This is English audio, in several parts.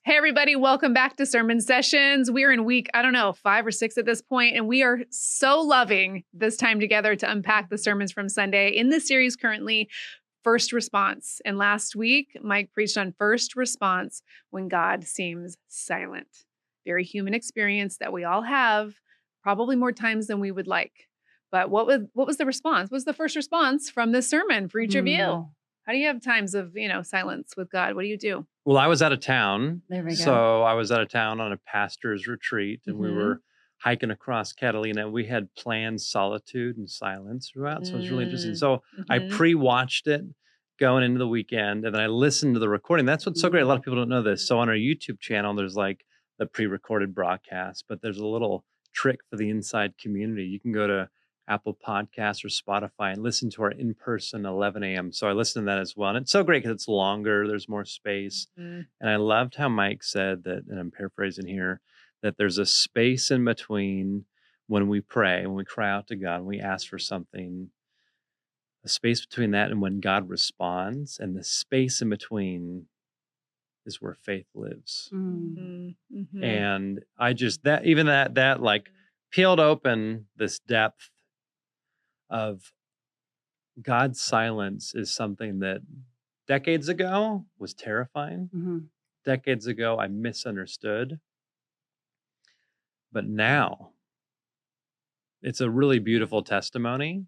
Hey, everybody. Welcome back to Sermon Sessions. We're in week, 5 or 6 at this point, and we are so loving this time together to unpack the sermons from Sunday in this series currently, First Response. And last week, Mike preached on first response when God seems silent. Very human experience that we all have, probably more times than we would like. But what was the response? What was the first response from this sermon for each of you? How do you have times of, silence with God? What do you do? Well, I was out of town. There we go. So I was out of town on a pastor's retreat, and we were hiking across Catalina. We had planned solitude and silence throughout. So it was really interesting. So I pre-watched it going into the weekend, and then I listened to the recording. That's what's so great. A lot of people don't know this. So on our YouTube channel, there's like the pre-recorded broadcast, but there's a little trick for the inside community. You can go to Apple Podcasts or Spotify and listen to our in-person 11 a.m. So I listened to that as well. And it's so great because it's longer, there's more space. And I loved how Mike said that, and I'm paraphrasing here, that there's a space in between when we pray, when we cry out to God, when we ask for something, a space between that and when God responds. And the space in between is where faith lives. And I just, that like peeled open this depth of God's silence is something that decades ago was terrifying. Decades ago, I misunderstood. But now, it's a really beautiful testimony.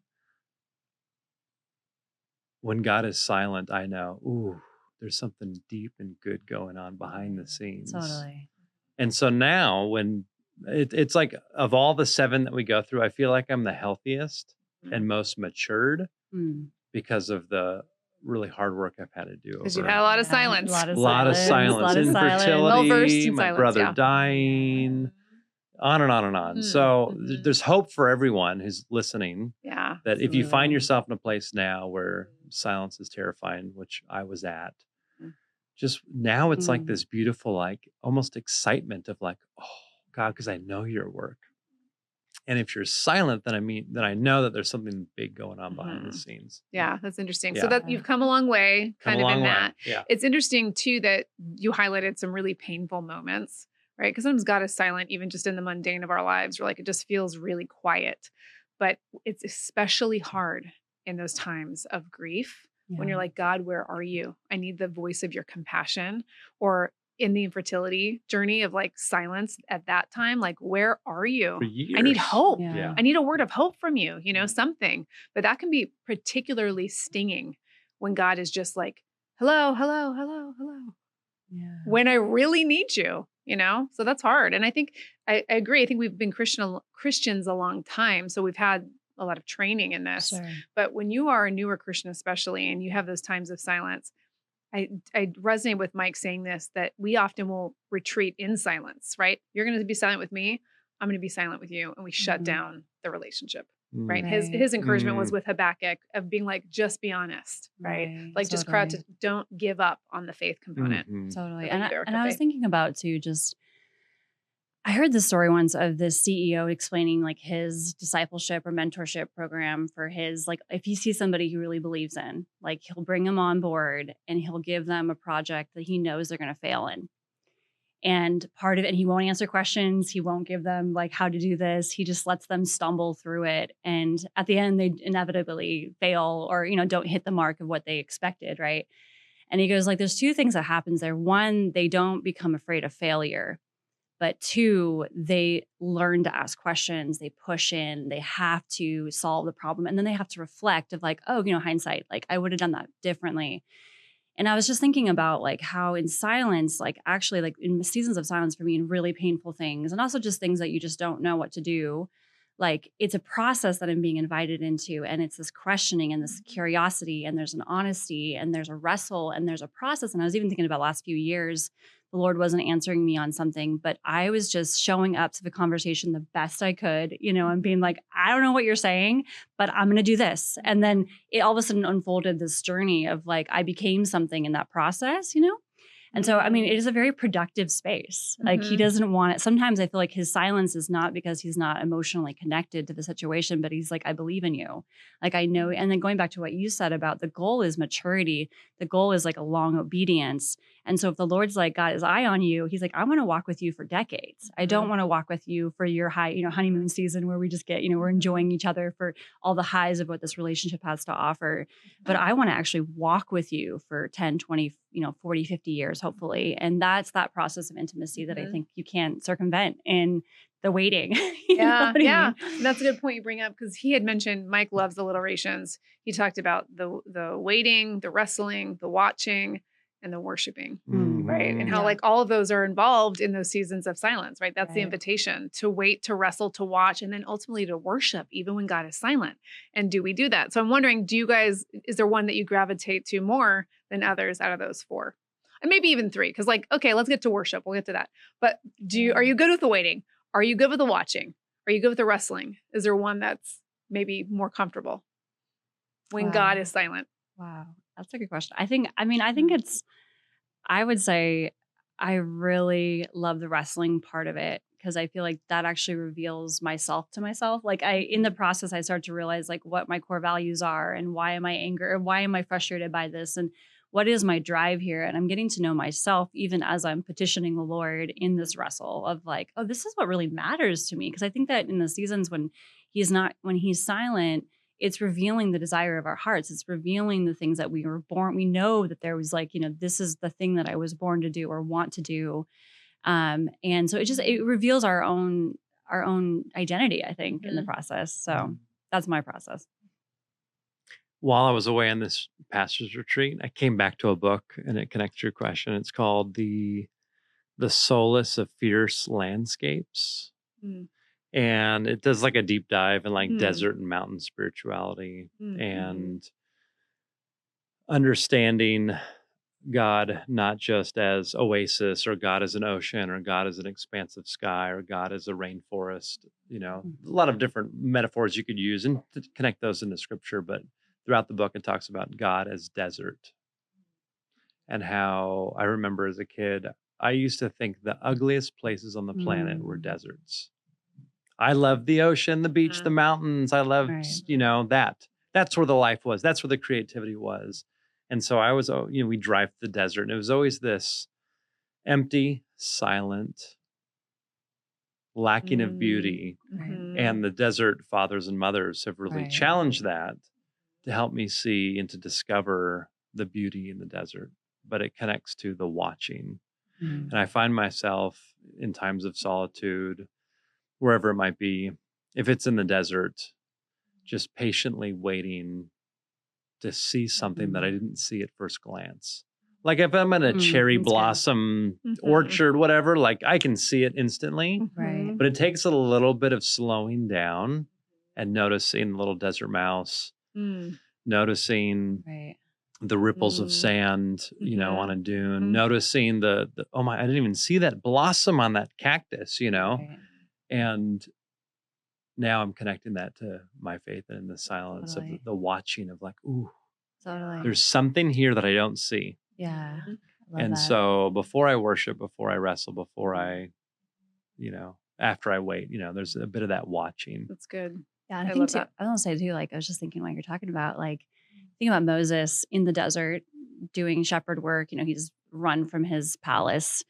When God is silent, I know, there's something deep and good going on behind the scenes. Totally. And so now, when it's like, of all the 7 that we go through, I feel like I'm the healthiest and most matured because of the really hard work I've had to do. Because you've had a lot of silence. A lot of silence. Infertility, well-versed in my silence, brother dying, on and on and on. So there's hope for everyone who's listening. Yeah. That if you find yourself in a place now where silence is terrifying, which I was at, just now it's like this beautiful, like almost excitement of like, oh God, because I know you're at work. And if you're silent, then I know that there's something big going on behind the scenes. Yeah, that's interesting. Yeah. So that you've come a long way, kind of in that. Yeah. It's interesting too that you highlighted some really painful moments, right? Because sometimes God is silent, even just in the mundane of our lives, where like it just feels really quiet. But it's especially hard in those times of grief when you're like, God, where are you? I need the voice of your compassion. Or in the infertility journey of like silence at that time, like, where are you? For years. I need hope. Yeah. I need a word of hope from you, something. But that can be particularly stinging when God is just like, hello, hello, hello, hello. Yeah. When I really need you, So that's hard. And I think I agree. I think we've been Christians a long time. So we've had a lot of training in this. Sure. But when you are a newer Christian, especially, and you have those times of silence, I resonate with Mike saying this, that we often will retreat in silence, right? You're going to be silent with me. I'm going to be silent with you. And we shut down the relationship, right? His encouragement was with Habakkuk of being like, just be honest, right? Like just cry out to, don't give up on the faith component. Totally. And I was thinking about too, I heard the story once of this CEO explaining like his discipleship or mentorship program for his, like, if he sees somebody he really believes in, like he'll bring them on board and he'll give them a project that he knows they're going to fail in. And part of it, he won't answer questions. He won't give them like how to do this. He just lets them stumble through it. And at the end, they inevitably fail or, don't hit the mark of what they expected. Right. And he goes like, there's 2 things that happens there. 1, they don't become afraid of failure. But 2, they learn to ask questions, they push in, they have to solve the problem. And then they have to reflect of like, oh, hindsight, like I would have done that differently. And I was just thinking about like how in silence, like actually like in seasons of silence for me in really painful things and also just things that you just don't know what to do. Like it's a process that I'm being invited into. And it's this questioning and this curiosity and there's an honesty and there's a wrestle and there's a process. And I was even thinking about last few years, the Lord wasn't answering me on something, but I was just showing up to the conversation the best I could, and being like, I don't know what you're saying, but I'm going to do this. And then it all of a sudden unfolded this journey of like, I became something in that process, And so, I mean, it is a very productive space. Like he doesn't want it. Sometimes I feel like his silence is not because he's not emotionally connected to the situation, but he's like, I believe in you. Like I know. And then going back to what you said about the goal is maturity. The goal is like a long obedience. And so if the Lord's like got his eye on you, he's like, I want to walk with you for decades. I don't want to walk with you for your honeymoon season where we just get, we're enjoying each other for all the highs of what this relationship has to offer. But I want to actually walk with you for 10, 20, 40, 50 years, hopefully. And that's that process of intimacy that I think you can't circumvent in the waiting. Yeah. That's a good point you bring up, because he had mentioned Mike loves the alliterations. He talked about the waiting, the wrestling, the watching, and the worshiping, right? And how like all of those are involved in those seasons of silence, right? That's the invitation to wait, to wrestle, to watch, and then ultimately to worship, even when God is silent. And do we do that? So I'm wondering, is there one that you gravitate to more than others out of those 4? And maybe even 3, because like, okay, let's get to worship. We'll get to that. But are you good with the waiting? Are you good with the watching? Are you good with the wrestling? Is there one that's maybe more comfortable when God is silent? Wow. That's a good question. I think I would say I really love the wrestling part of it, because I feel like that actually reveals myself to myself. Like in the process, I start to realize like what my core values are and why am I angry or why am I frustrated by this? And what is my drive here? And I'm getting to know myself even as I'm petitioning the Lord in this wrestle of like, oh, this is what really matters to me. Because I think that in the seasons when he's silent, it's revealing the desire of our hearts. It's revealing the things that we were born. We know that there was like, this is the thing that I was born to do or want to do. And so it reveals our own identity, I think, in the process. So that's my process. While I was away on this pastor's retreat, I came back to a book, and it connects to your question. It's called The Solace of Fierce Landscapes. And it does like a deep dive in like desert and mountain spirituality and understanding God not just as oasis, or God as an ocean, or God as an expansive sky, or God as a rainforest. A lot of different metaphors you could use and to connect those into scripture. But throughout the book, it talks about God as desert, and how I remember as a kid, I used to think the ugliest places on the planet were deserts. I love the ocean, the beach, the mountains. I love, that. That's where the life was. That's where the creativity was. And so I was, we drive to the desert, and it was always this empty, silent, lacking of beauty. And the desert fathers and mothers have really challenged that to help me see and to discover the beauty in the desert. But it connects to the watching. And I find myself in times of solitude, wherever it might be, if it's in the desert, just patiently waiting to see something that I didn't see at first glance. Like if I'm in a cherry blossom orchard, whatever, like I can see it instantly, but it takes a little bit of slowing down and noticing the little desert mouse, noticing the ripples of sand, on a dune, noticing the I didn't even see that blossom on that cactus, and now I'm connecting that to my faith and in the silence of the watching of like, ooh, there's something here that I don't see. Yeah. And so before I worship, before I wrestle, before I, after I wait, there's a bit of that watching. That's good. Yeah. And I think I want to say too, like, I was just thinking while you're talking about, like, think about Moses in the desert doing shepherd work. He's run from his palace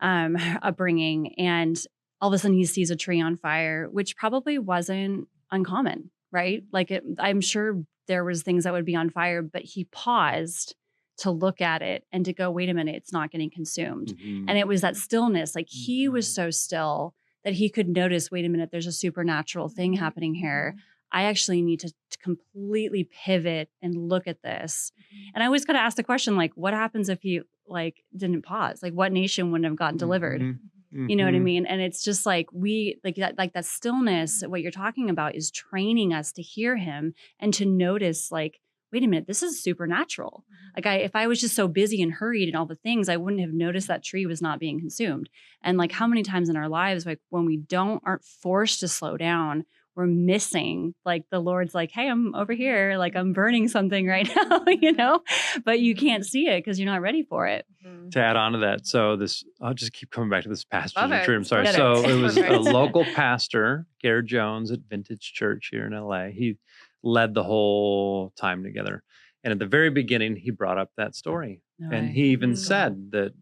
upbringing, and all of a sudden he sees a tree on fire, which probably wasn't uncommon, right? Like I'm sure there was things that would be on fire, but he paused to look at it and to go, wait a minute, it's not getting consumed. And it was that stillness. Like he was so still that he could notice, wait a minute, there's a supernatural thing happening here. I actually need to completely pivot and look at this. And I always got to ask the question, like, what happens if you like didn't pause? Like what nation wouldn't have gotten delivered? You know what I mean? And it's just like that stillness, what you're talking about is training us to hear him and to notice like, wait a minute, this is supernatural. Like if I was just so busy and hurried and all the things, I wouldn't have noticed that tree was not being consumed. And like how many times in our lives, like when we aren't forced to slow down, we're missing like the Lord's like, hey, I'm over here. Like I'm burning something right now, but you can't see it because you're not ready for it. To add on to that. So I'll just keep coming back to this pastor's retreat. I'm sorry. So it was a local pastor, Garrett Jones at Vintage Church here in LA. He led the whole time together. And at the very beginning, he brought up that story No And way. he even Mm. said that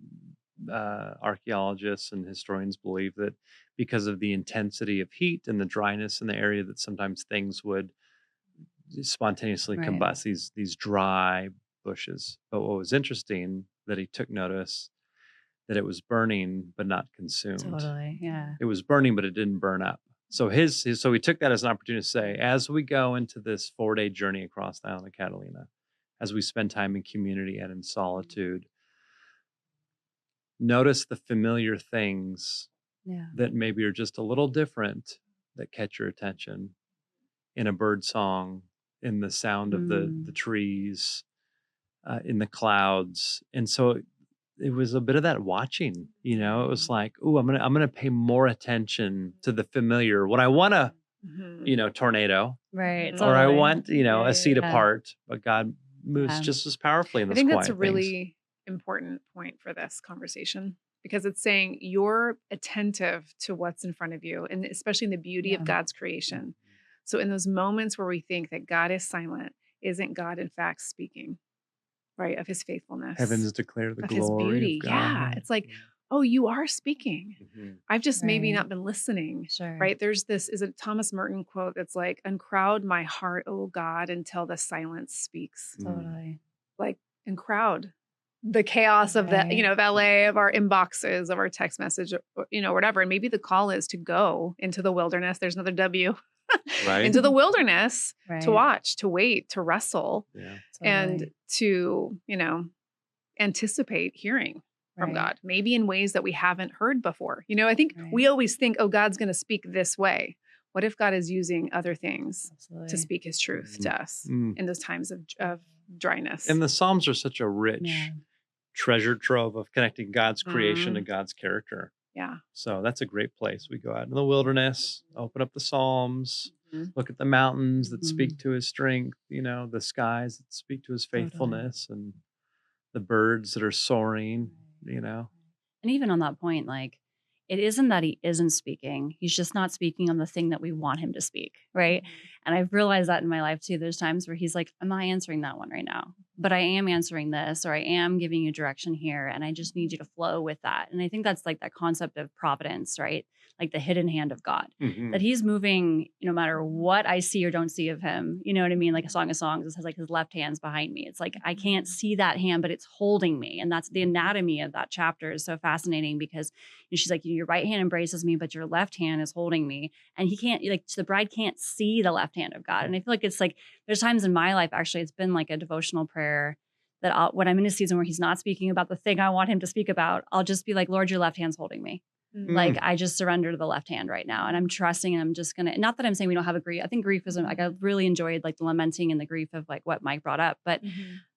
archaeologists and historians believe that because of the intensity of heat and the dryness in the area, that sometimes things would spontaneously Right. combust, these dry bushes. But what was interesting, that he took notice that it was burning but not consumed. Totally. Yeah. It was burning, but it didn't burn up. So so he took that as an opportunity to say, as we go into this 4-day journey across the island of Catalina, as we spend time in community and in solitude, notice the familiar things Yeah. that maybe are just a little different that catch your attention in a bird song, in the sound of the trees, in the clouds. And so it was a bit of that watching, it was like, oh, I'm gonna pay more attention to the familiar. What I want to, tornado, Right. or I Totally. want, a seat yeah. apart, but God moves just as powerfully in I those think quiet that's a things. really important point for this conversation, because it's saying you're attentive to what's in front of you, and especially in the beauty of God's creation. So in those moments where we think that God is silent, isn't God in fact speaking, right? Of his faithfulness, Heavens declare the of his glory beauty. of God. Yeah. It's like, oh, you are speaking. Mhm. I've just maybe Right. not been listening. Sure. Right. There's this, is a Thomas Merton quote that's like, uncrowd my heart, oh God, until the silence speaks. Totally. Like, uncrowd the chaos of the, Right. valet of our inboxes, of our text message, or, whatever. And maybe the call is to go into the wilderness. There's another W. Right. Into the wilderness Right. to watch, to wait, to wrestle, Yeah. and Totally. to, anticipate hearing from Right. God, maybe in ways that we haven't heard before. I think we always think, oh, God's going to speak this way. What if God is using other things Absolutely. to speak his truth to us Mm. in those times of dryness? And the Psalms are such a rich Yeah. treasure trove of connecting God's creation to God's character. Yeah. So that's a great place. We go out in the wilderness, open up the Psalms, look at the mountains that speak to his strength, the skies that speak to his faithfulness, and the birds that are soaring, And even on that point, like, it isn't that he isn't speaking. He's just not speaking on the thing that we want him to speak. Right. And I've realized that in my life too. There's times where he's like, I'm not answering that one right now, but I am answering this, or I am giving you direction here. And I just need you to flow with that. And I think that's like that concept of providence, right? Like the hidden hand of God, that he's moving no matter what I see or don't see of him. You know what I mean? Like a Song of Songs, it says like his left hand's behind me. It's like, I can't see that hand, but it's holding me. And that's the anatomy of that chapter is so fascinating, because she's like, your right hand embraces me, but your left hand is holding me. And he can't, like, the bride can't see the left hand of God. And I feel like it's like, there's times in my life, actually, it's been like a devotional prayer that when I'm in a season where he's not speaking about the thing I want him to speak about, I'll just be like, Lord, your left hand's holding me. Like, I just surrender to the left hand right now. And I'm trusting, and I'm just going to, not that I'm saying we don't have a grief. I think grief is like, I really enjoyed like the lamenting and the grief of like what Mike brought up, but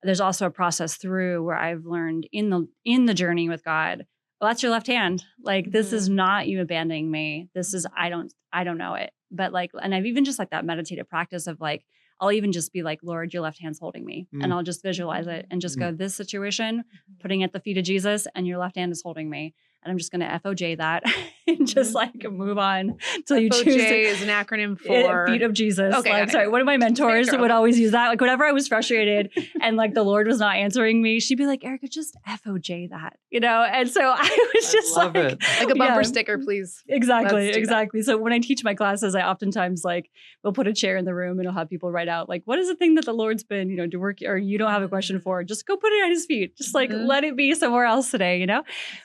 there's also a process through where I've learned in the journey with God, well, that's your left hand. Like, this is not you abandoning me. This is, I don't know it. But like, and I've even just like that meditative practice of like, I'll even just be like, Lord, your left hand's holding me. And I'll just visualize it and just go, this situation, putting it at the feet of Jesus, and your left hand is holding me. And I'm just going to FOJ that and just like move on until you choose to. FOJ is an acronym for feet of Jesus. Okay, like, sorry, one of my mentors would always use that. Like whenever I was frustrated and like the Lord was not answering me, she'd be like, Erica, just FOJ that, And so I was just love it. like a bumper sticker, please. Exactly. So when I teach my classes, I oftentimes like we'll put a chair in the room and I'll have people write out like, what is the thing that the Lord's been, to work, or you don't have a question for, just go put it at his feet. Just like let it be somewhere else today,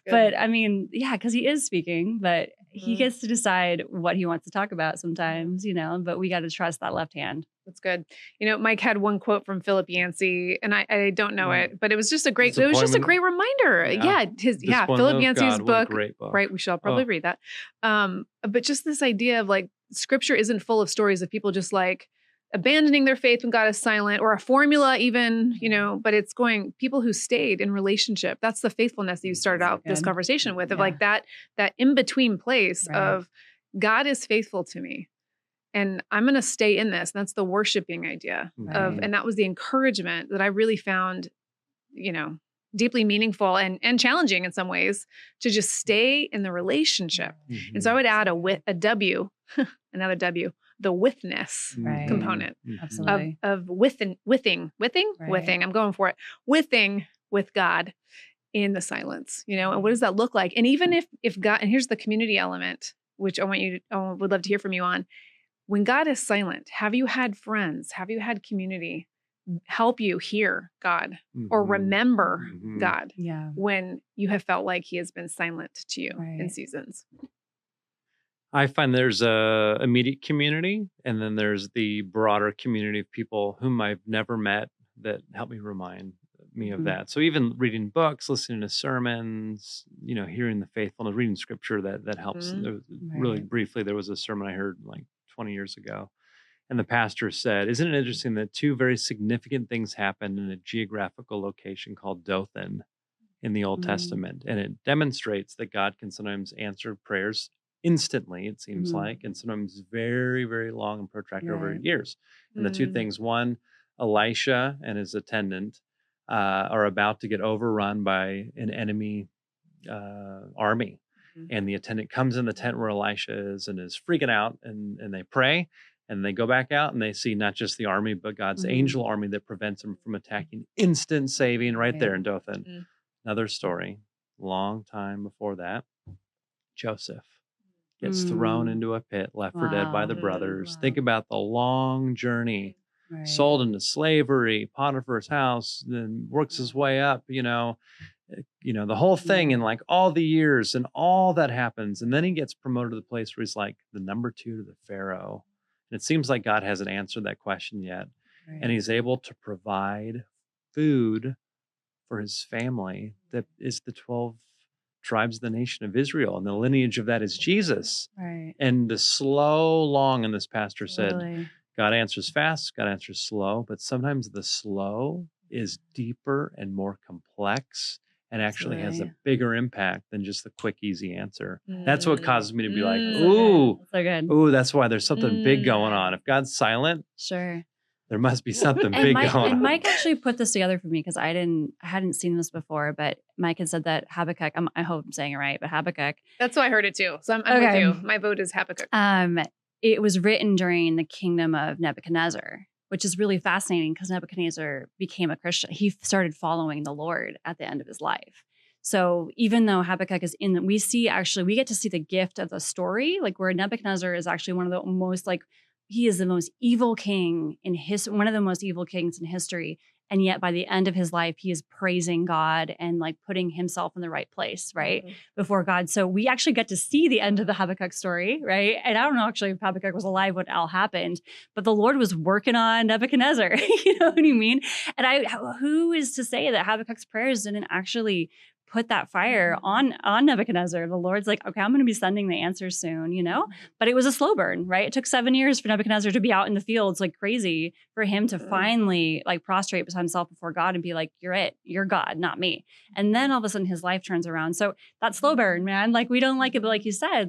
But I mean, yeah, because he is speaking, but he gets to decide what he wants to talk about sometimes, but we got to trust that left hand. That's good. Mike had one quote from Philip Yancey, and I don't know it, but it was just a great reminder. Philip Yancey's book, right? We shall probably read that. But just this idea of like, scripture isn't full of stories of people just like abandoning their faith when God is silent, or a formula even, but it's people who stayed in relationship. That's the faithfulness that you started out this conversation with, of like that in-between place of God is faithful to me. And I'm going to stay in this. And that's the worshiping idea and that was the encouragement that I really found, deeply meaningful and challenging in some ways, to just stay in the relationship. And so I would add a W, another W, the withness component Absolutely. of withing. I'm going for it. Withing with God in the silence, and what does that look like? And even if God, and here's the community element, which I would love to hear from you on. When God is silent, have you had friends? Have you had community help you hear God or remember God when you have felt like he has been silent to you in seasons? I find there's a immediate community, and then there's the broader community of people whom I've never met that help me remind me of that. So even reading books, listening to sermons, hearing the faithfulness, reading scripture, that helps. Really briefly, there was a sermon I heard like 20 years ago, and the pastor said, "Isn't it interesting that two very significant things happened in a geographical location called Dothan in the Old Testament? And it demonstrates that God can sometimes answer prayers instantly, it seems like, and sometimes very, very long and protracted over years. And the two things, one, Elisha and his attendant are about to get overrun by an enemy army. And the attendant comes in the tent where Elisha is and is freaking out, and they pray, and they go back out and they see not just the army, but God's angel army that prevents them from attacking. Instant saving right there in Dothan. Another story, long time before that, Joseph gets thrown into a pit, left for dead by the brothers. Think about the long journey, sold into slavery, Potiphar's house, then works his way up, the whole thing, and like all the years and all that happens. And then he gets promoted to the place where he's like the number 2 to the Pharaoh. And it seems like God hasn't answered that question yet. And he's able to provide food for his family that is the 12 tribes of the nation of Israel. And the lineage of that is Jesus. And the slow, long, and this pastor said, God answers fast, God answers slow, but sometimes the slow is deeper and more complex and actually has a bigger impact than just the quick, easy answer. That's what causes me to be like, ooh, that's why there's something big going on. If God's silent, there must be something big going on. And Mike actually put this together for me because I hadn't seen this before, but Mike had said that Habakkuk, I hope I'm saying it right, but Habakkuk. That's how I heard it too. So I'm with you. My vote is Habakkuk. It was written during the kingdom of Nebuchadnezzar, which is really fascinating because Nebuchadnezzar became a Christian. He started following the Lord at the end of his life. So even though Habakkuk is we get to see the gift of the story, like where Nebuchadnezzar is actually one of the most he is the most evil king one of the most evil kings in history. And yet by the end of his life, he is praising God and putting himself in the right place, right? Before God. So we actually get to see the end of the Habakkuk story, right? And I don't know actually if Habakkuk was alive when it all happened, but the Lord was working on Nebuchadnezzar. You know what I mean? And who is to say that Habakkuk's prayers didn't actually put that fire on Nebuchadnezzar? The Lord's like, okay, I'm going to be sending the answers soon, But it was a slow burn, right? It took 7 years for Nebuchadnezzar to be out in the fields like crazy, for him to finally prostrate himself before God and be like, you're God, not me. And then all of a sudden his life turns around. So that slow burn, man, we don't like it, but like you said,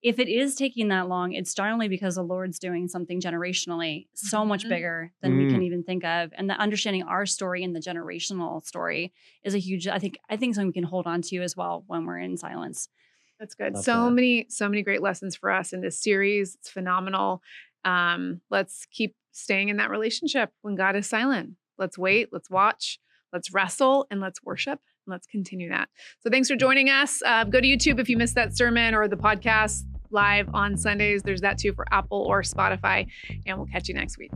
if it is taking that long, it's generally because the Lord's doing something generationally so much bigger than we can even think of. And the understanding our story and the generational story is a huge, I think something we can hold on to as well when we're in silence. That's good. So many great lessons for us in this series. It's phenomenal. Let's keep staying in that relationship when God is silent. Let's wait, let's watch, let's wrestle, and let's worship. Let's continue that. So thanks for joining us. Go to YouTube if you missed that sermon or the podcast live on Sundays. There's that too for Apple or Spotify. And we'll catch you next week.